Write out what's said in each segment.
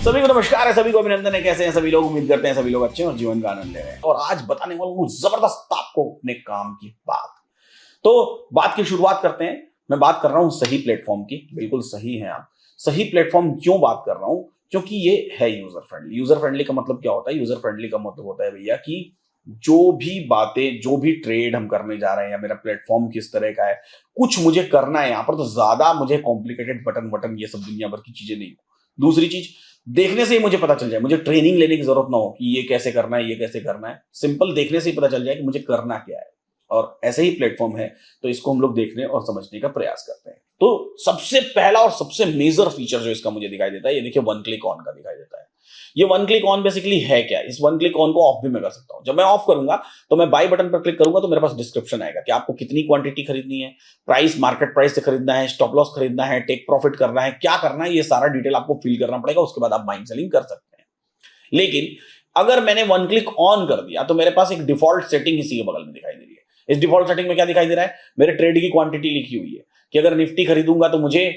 सभी को नमस्कार है, सभी को अभिनंदन है। कैसे हैं सभी लोग? उम्मीद करते हैं सभी लोग अच्छे हैं और जीवन का आनंद ले रहे हैं। और आज बताने वाला हूं जबरदस्त आपको अपने काम की बात। तो बात की शुरुआत करते हैं। मैं बात कर रहा हूं सही प्लेटफॉर्म की। बिल्कुल सही है आप। सही प्लेटफॉर्म क्यों बात कर रहा हूं? क्योंकि ये है यूजर फ्रेंडली। यूजर फ्रेंडली का मतलब क्या होता है? यूजर फ्रेंडली का मतलब होता है भैया कि जो भी बातें, जो भी ट्रेड हम करने जा रहे हैं या मेरा प्लेटफॉर्म किस तरह का है, कुछ मुझे करना है यहां पर, तो ज्यादा मुझे कॉम्प्लिकेटेड बटन बटन ये सब दुनिया भर की चीजें नहीं हो। दूसरी चीज, देखने से ही मुझे पता चल जाए, मुझे ट्रेनिंग लेने की जरूरत ना हो कि ये कैसे करना है, ये कैसे करना है। सिंपल देखने से ही पता चल जाए कि मुझे करना क्या है। और ऐसे ही प्लेटफॉर्म है, तो इसको हम लोग देखने और समझने का प्रयास करते हैं। तो सबसे पहला और सबसे मेजर फीचर जो इसका मुझे दिखाई देता है, ये देखिए वन क्लिक ऑन का दिखाई देता है। ये वन क्लिक ऑन बेसिकली है क्या? इस वन क्लिक ऑन को ऑफ भी मैं कर सकता हूं। जब मैं ऑफ करूंगा तो मैं बाय बटन पर क्लिक करूंगा तो मेरे पास डिस्क्रिप्शन आएगा कि आपको कितनी क्वांटिटी खरीदनी है, प्राइस मार्केट प्राइस से खरीदना है, स्टॉप लॉस खरीदना है, टेक प्रॉफिट करना है, क्या करना है, ये सारा डिटेल आपको फिल करना पड़ेगा। उसके बाद आप बाइंग सेलिंग कर सकते हैं। लेकिन अगर मैंने वन क्लिक ऑन कर दिया तो मेरे पास एक डिफॉल्ट सेटिंग इसी के बगल में दिखाई दे रही है। इस डिफॉल्ट सेटिंग में क्या दिखाई दे रहा है? मेरे ट्रेड की क्वांटिटी लिखी हुई है कि अगर निफ्टी खरीदूंगा तो मुझे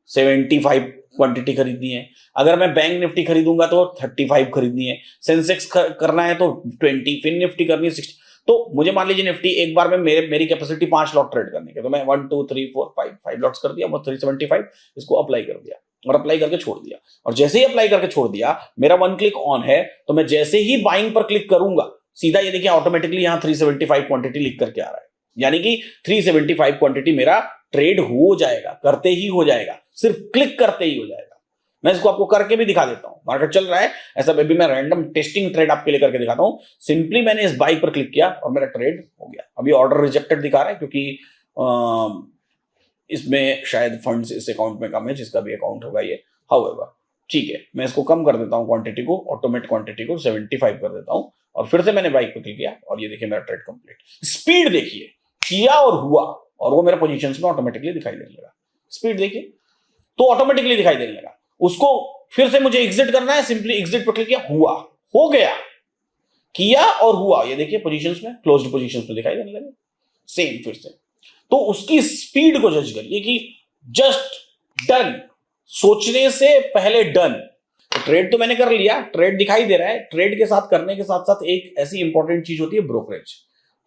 75 क्वांटिटी खरीदनी है, अगर मैं बैंक निफ्टी खरीदूंगा तो 35 खरीदनी है, सेंसेक्स करना है तो 20, फिन निफ्टी करनी है 60। तो मुझे मान लीजिए निफ्टी एक बार में मेरी कैपेसिटी 5 लॉट ट्रेड करने के, तो मैं 1 2 3 4 5 लॉट्स कर दिया, 375, इसको अप्लाई कर दिया और अप्लाई करके छोड़ दिया। और जैसे ही अप्लाई करके छोड़ दिया, मेरा वन क्लिक ऑन है, तो मैं जैसे ही बाइंग पर क्लिक करूंगा, सीधा ये देखिए ऑटोमेटिकली यहां 375 क्वांटिटी लिख करके आ रहा है। यानी कि 375 क्वांटिटी मेरा ट्रेड हो जाएगा, करते ही हो जाएगा, सिर्फ क्लिक करते ही हो जाएगा। मैं इसको आपको करके भी दिखा देता हूं। मार्केट चल रहा है ऐसा, बेबी मैं रैंडम टेस्टिंग ट्रेड आपके लिए करके दिखाता हूं। सिंपली मैंने इस बाई पर क्लिक किया और मेरा ट्रेड हो गया। अभी ऑर्डर रिजेक्टेड दिखा रहा है क्योंकि इसमें शायद फंड्स इस अकाउंट में कम है, जिसका भी अकाउंट होगा ये। हाउएवर ठीक है, मैं इसको कम कर देता हूं, क्वांटिटी को, ऑटोमेट क्वांटिटी को 75 कर देता हूं और फिर से मैंने बाइक पे क्लिक किया और ये देखिए मेरा ट्रेड कंप्लीट। स्पीड देखिए, किया और हुआ और वो मेरे पोजीशंस में ऑटोमेटिकली दिखाई देने लगा। स्पीड देखिए, तो ऑटोमेटिकली दिखाई देने लगा। उसको फिर से मुझे एग्जिट करना है, सिंपली एग्जिट पर क्लिक किया, हुआ, हो गया, किया और हुआ। ये देखिए पोजीशंस में, क्लोज्ड पोजीशंस में दिखाई देने लगे। सेम फिर से। तो उसकी स्पीड को जज करिए कि जस्ट डन, सोचने से पहले डन। तो ट्रेड तो मैंने कर लिया, ट्रेड दिखाई दे रहा है। ट्रेड के साथ करने के साथ साथ एक ऐसी इंपॉर्टेंट चीज होती है ब्रोकरेज।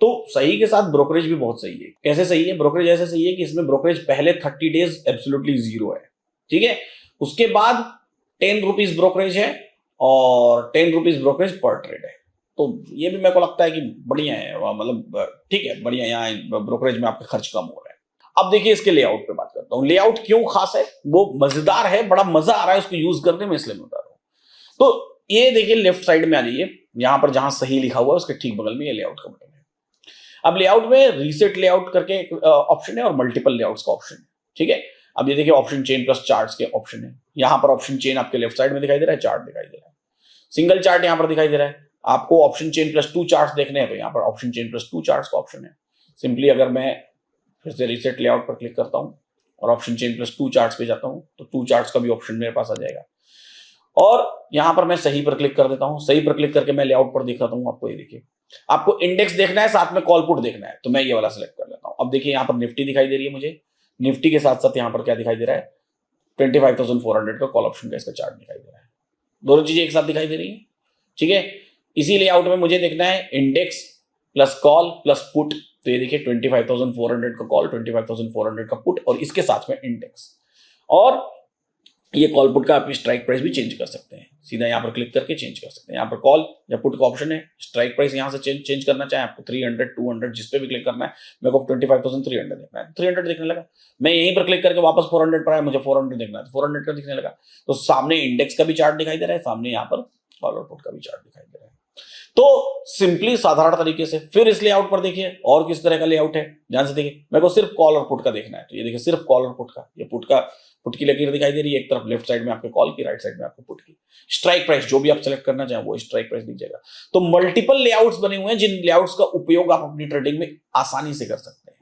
तो सही के साथ ब्रोकरेज भी बहुत सही है। कैसे सही है? ब्रोकरेज ऐसे सही है कि इसमें ब्रोकरेज पहले 30 डेज एब्सोल्युटली जीरो है, ठीक है। उसके बाद 10 रुपीज ब्रोकरेज है और 10 रुपीज ब्रोकरेज पर ट्रेड है। तो ये भी मेरे को लगता है कि बढ़िया है, मतलब ठीक है, बढ़िया। यहाँ ब्रोकरेज में आपका खर्च कम हो रहा है। अब देखिए इसके लेआउट पे बात करता हूँ। लेआउट क्यों खास है? वो मजेदार है, बड़ा मजा आ रहा है उसको यूज करने में, इसलिए मैं बता रहा हूँ। तो ये देखिए लेफ्ट साइड में आ जाइए, यहां पर जहां सही लिखा हुआ है उसके ठीक बगल में ये लेआउट का बटन है। अब लेआउट में रीसेट लेआउट करके एक ऑप्शन है और मल्टीपल लेआउट्स का ऑप्शन है, ठीक है। अब ये देखिए ऑप्शन चेन प्लस चार्ट्स के ऑप्शन है। यहां पर ऑप्शन चेन आपके लेफ्ट साइड में दिखाई दे रहा है, चार्ट दिखाई दे रहा है, सिंगल चार्ट यहां पर दिखाई दे रहा है। आपको ऑप्शन चेन प्लस 2 चार्ट्स देखने हैं तो यहां पर ऑप्शन चेन प्लस 2 चार्ट्स का ऑप्शन है। सिंपली अगर मैं फिर से रीसेट लेआउट पर क्लिक करता हूं और ऑप्शन चेन प्लस 2 चार्ट्स पे जाता हूं तो 2 चार्ट्स का भी ऑप्शन मेरे पास आ जाएगा। और यहां पर मैं सही पर क्लिक कर देता हूं। सही पर क्लिक करके मैं लेआउट पर दिखाता हूं आपको। ये देखिए, आपको इंडेक्स देखना है, साथ में कॉल पुट देखना है, तो मैं ये वाला सिलेक्ट कर लेता हूं। अब देखिए यहां पर निफ्टी दिखाई दे रही है मुझे। निफ्टी के साथ साथ यहां पर क्या दिखाई दे रहा है? 25,400 का कॉल ऑप्शन का इसका चार्ट दिखाई दे रहा है। दोनों चीजें एक साथ दिखाई दे रही है, ठीक है। इसी लेआउट में मुझे देखना है index plus call plus put. तो ये देखिए 25,400 का कॉल, 25,400 का पुट और इसके साथ में इंडेक्स। और ये कॉल पुट का आप स्ट्राइक प्राइस भी चेंज कर सकते हैं। सीधा यहाँ पर क्लिक करके चेंज कर सकते हैं। यहाँ पर कॉल या पुट का ऑप्शन है, स्ट्राइक प्राइस यहाँ से चेंज करना चाहे आपको 300 200 जिस पे भी क्लिक करना है। मेरे को 25,300 देखना है, 300 देखने लगा। मैं यहीं पर क्लिक करके वापस 400 पर आया, मुझे 400 देखना है, 400 का दिखने लगा। तो सामने इंडेक्स का भी चार्ट दिखाई दे रहा है, सामने यहाँ पर कॉल और पुट का भी चार्ट दिखाई दे रहा है। तो सिंपली साधारण तरीके से फिर इस लेआउट पर देखिए और किस तरह का लेआउट है, ध्यान से देखिए। मेरे को सिर्फ कॉल और पुट का देखना है, तो ये देखिए सिर्फ कॉल और पुट का। ये पुट की लकीर दिखाई दे रही है, एक तरफ लेफ्ट साइड में आपके कॉल की, राइट साइड में आपको पुट की। स्ट्राइक प्राइस जो भी आप सेलेक्ट करना चाहें वो स्ट्राइक प्राइस दिख जाएगा। तो मल्टीपल लेआउट्स बने हुए हैं, जिन लेआउट्स का उपयोग आप अपनी ट्रेडिंग में आसानी से कर सकते हैं।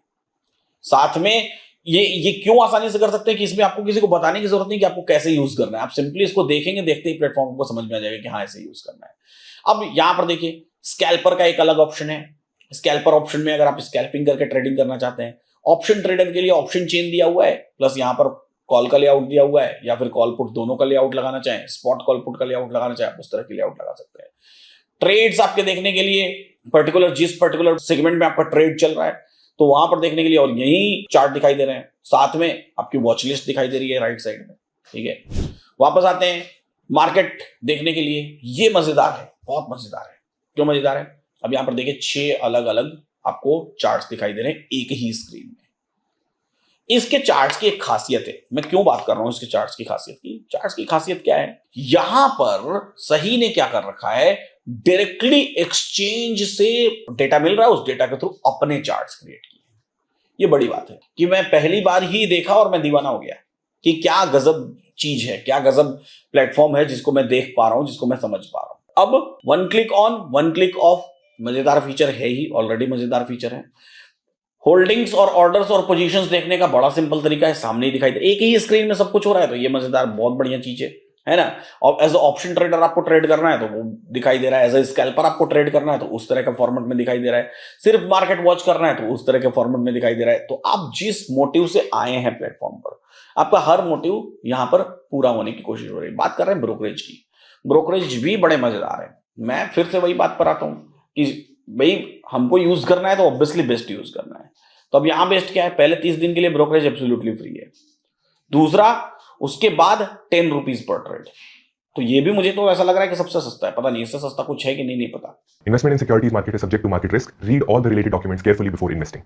साथ में ये क्यों आसानी से कर सकते हैं कि इसमें आपको किसी को बताने की जरूरत नहीं कि आपको कैसे यूज करना है। आप सिंपली इसको देखेंगे, देखते ही प्लेटफॉर्म को समझ में आ जाएगा कि हाँ ऐसे यूज करना है। अब यहां पर देखिए स्कैल्पर का एक अलग ऑप्शन है। स्कैल्पर ऑप्शन में अगर आप स्कैल्पिंग करके ट्रेडिंग करना चाहते हैं, ऑप्शन ट्रेडर के लिए ऑप्शन चेन दिया हुआ है, प्लस यहां पर कॉल का लेआउट दिया हुआ है या फिर कॉल पुट दोनों का लेआउट लगाना चाहें, स्पॉट कॉल पुट का लेआउट लगाना चाहें, उस तरह के लेआउट लगा सकते हैं। ट्रेड्स आपके देखने के लिए पर्टिकुलर जिस पर्टिकुलर सेगमेंट में आपका ट्रेड चल रहा है तो वहां पर देखने के लिए, और यही चार्ट दिखाई दे रहे हैं, साथ में आपकी वॉच लिस्ट दिखाई दे रही है राइट साइड में। ठीक है, वापस आते हैं मार्केट देखने के लिए। ये मजेदार है, बहुत मजेदार है। क्यों मजेदार है? अब यहां पर देखिए 6 अलग अलग आपको चार्ट्स दिखाई दे रहे हैं एक ही स्क्रीन में। इसके चार्ट्स की एक खासियत है, मैं क्यों बात कर रहा हूं इसके चार्ट्स की खासियत की। चार्ट्स की खासियत क्या है? यहां पर सही ने क्या कर रखा है, डायरेक्टली एक्सचेंज से डेटा मिल रहा है, उस डेटा के थ्रू अपने चार्ट्स क्रिएट किए। ये बड़ी बात है कि मैं पहली बार ही देखा और मैं दीवाना हो गया कि क्या गजब चीज है, क्या गजब प्लेटफॉर्म है जिसको मैं देख पा रहा हूं, जिसको मैं समझ पा रहा हूं। अब one click on one click of, मजेदार फीचर है ही, ऑलरेडी मजेदार फीचर है। होल्डिंग्स और ऑर्डर्स और पोजीशंस देखने का बड़ा सिंपल तरीका है, सामने ही दिखाई दे, एक ही स्क्रीन में सब कुछ हो रहा है, तो ये मजेदार बहुत बढ़िया चीज है ना। और एज ऑप्शन ट्रेडर आपको ट्रेड करना है तो वो दिखाई दे रहा है, एज ए स्कैल्पर आपको ट्रेड करना है तो उस तरह का फॉर्मेट में दिखाई दे रहा है, सिर्फ मार्केट वॉच करना है तो उस तरह के फॉर्मेट में दिखाई दे रहा है। तो आप जिस मोटिव से आए हैं प्लेटफॉर्म पर, आपका हर मोटिव यहां पर पूरा होने की कोशिश हो रही है। बात कर रहे हैं ब्रोकरेज की, ब्रोकरेज भी बड़े मजेदार है। मैं फिर से वही बात पर आता हूं कि भाई हमको यूज करना है तो ऑब्वियसली बेस्ट यूज करना है। तो अब यहां बेस्ट क्या है? पहले 30 दिन के लिए ब्रोकरेज एब्सोल्युटली फ्री है। दूसरा, उसके बाद 10 रुपीज पर ट्रेड। तो ये भी मुझे तो ऐसा लग रहा है कि सबसे सस्ता है, पता नहीं इससे सस्ता कुछ है कि नहीं, नहीं पता। Investment in securities market is subject to market risk. Read all the related documents carefully before investing.